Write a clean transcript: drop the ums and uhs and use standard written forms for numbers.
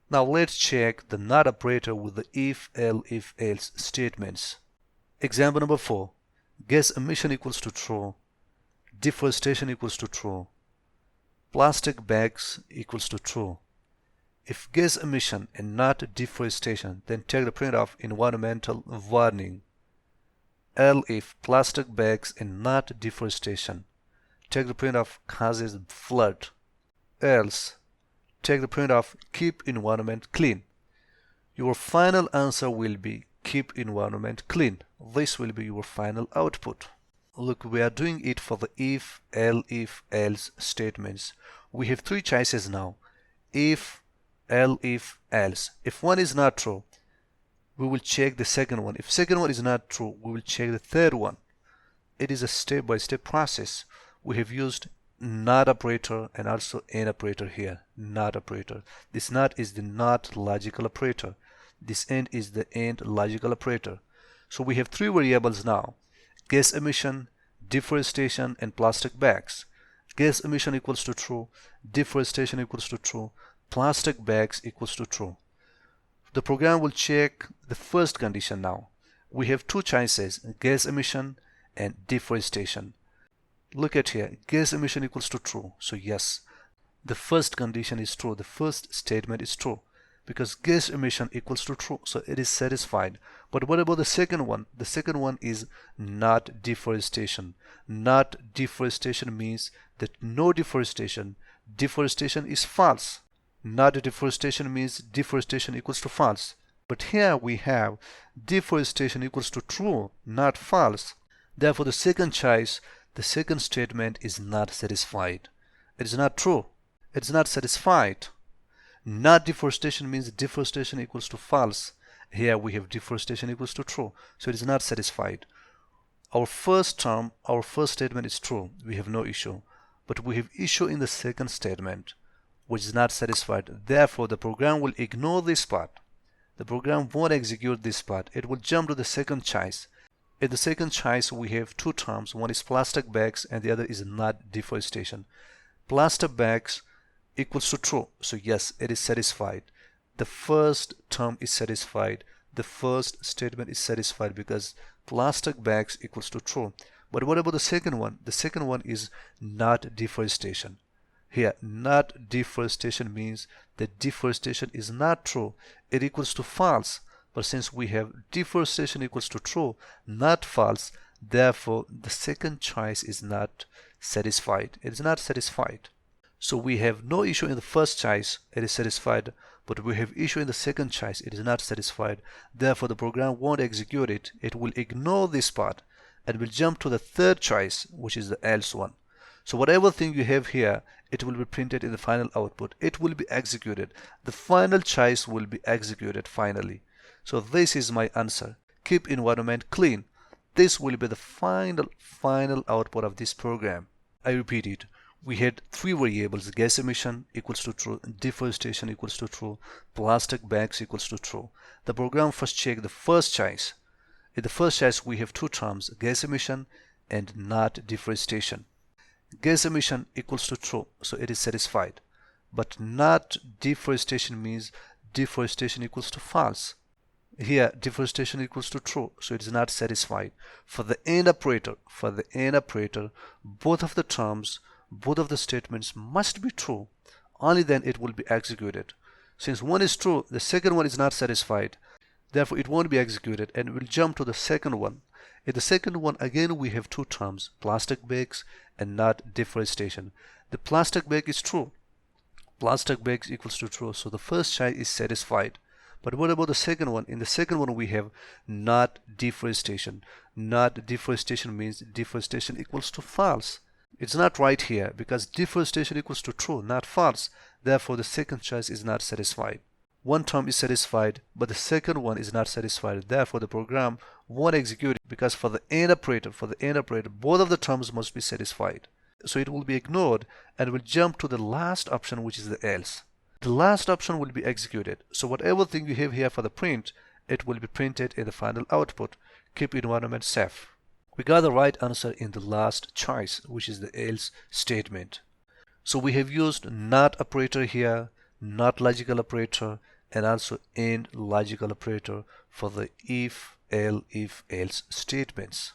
Now let's check the not operator with the if-elif-else statements. Example number 4. Gas emission equals to true. Deforestation equals to true. Plastic bags equals to true. If gas emission and not deforestation, then check the printf environmental warning. If plastic bags and not deforestation, check the printf causes flood. Else, check the printf keep environment clean. Your final answer will be keep environment clean. This will be your final output. Look, we are doing it for the if-elif-else statements. We have three choices now. If, elif, else. If one is not true, we will check the second one. If second one is not true, we will check the third one. It is a step-by-step process. We have used not operator and also and operator here. Not operator. This not is the not logical operator. This and is the and logical operator. So we have three variables now. Gas emission, deforestation, and plastic bags. Gas emission equals to true. Deforestation equals to true. Plastic bags equals to true. The program will check the first condition now. We have two choices, gas emission and deforestation. Look at here, gas emission equals to true. So yes, the first condition is true. The first statement is true because gas emission equals to true. So it is satisfied. But what about the second one? The second one is not deforestation. Not deforestation means that no deforestation. Deforestation is false. Not deforestation means deforestation equals to false. But here we have deforestation equals to true, not false. Therefore, the second choice, the second statement is not satisfied. It is not true. It is not satisfied. Not deforestation means deforestation equals to false. Here we have deforestation equals to true. So it is not satisfied. Our first term, our first statement is true. We have no issue. But we have issue in the second statement, which is not satisfied. Therefore, the program will ignore this part. The program won't execute this part. It will jump to the second choice. In the second choice, we have two terms. One is plastic bags and the other is not deforestation. Plastic bags equals to true. So yes, it is satisfied. The first term is satisfied. The first statement is satisfied because plastic bags equals to true. But what about the second one? The second one is not deforestation. Here, not deforestation means that deforestation is not true. It equals to false. But since we have deforestation equals to true, not false, therefore the second choice is not satisfied. It is not satisfied. So we have no issue in the first choice. It is satisfied. But we have issue in the second choice. It is not satisfied. Therefore the program won't execute it. It will ignore this part and will jump to the third choice, which is the else one. So whatever thing you have here, it will be printed in the final output. It will be executed. The final choice will be executed finally. So this is my answer. Keep environment clean. This will be the final output of this program. I repeat it. We had three variables: gas emission equals to true, deforestation equals to true, plastic bags equals to true. The program first checked the first choice. In the first choice, we have two terms, gas emission and not deforestation. Gas emission equals to true, so it is satisfied. But not deforestation means deforestation equals to false. Here, deforestation equals to true, so it is not satisfied. For the AND operator, both of the terms, both of the statements must be true. Only then it will be executed. Since one is true, the second one is not satisfied. Therefore, it won't be executed and we'll jump to the second one. In the second one, again, we have two terms, plastic bags and not deforestation. The plastic bag is true. Plastic bags equals to true, so the first choice is satisfied. But what about the second one? In the second one, we have not deforestation. Not deforestation means deforestation equals to false. It's not right here because deforestation equals to true, not false. Therefore, the second choice is not satisfied. One term is satisfied, but the second one is not satisfied. Therefore, the program won't execute it because for the AND operator, both of the terms must be satisfied. So it will be ignored and will jump to the last option, which is the else. The last option will be executed. So whatever thing you have here for the print, it will be printed in the final output. Keep environment safe. We got the right answer in the last choice, which is the else statement. So we have used not operator here, not logical operator, and also AND logical operator for the if-elif-else statements.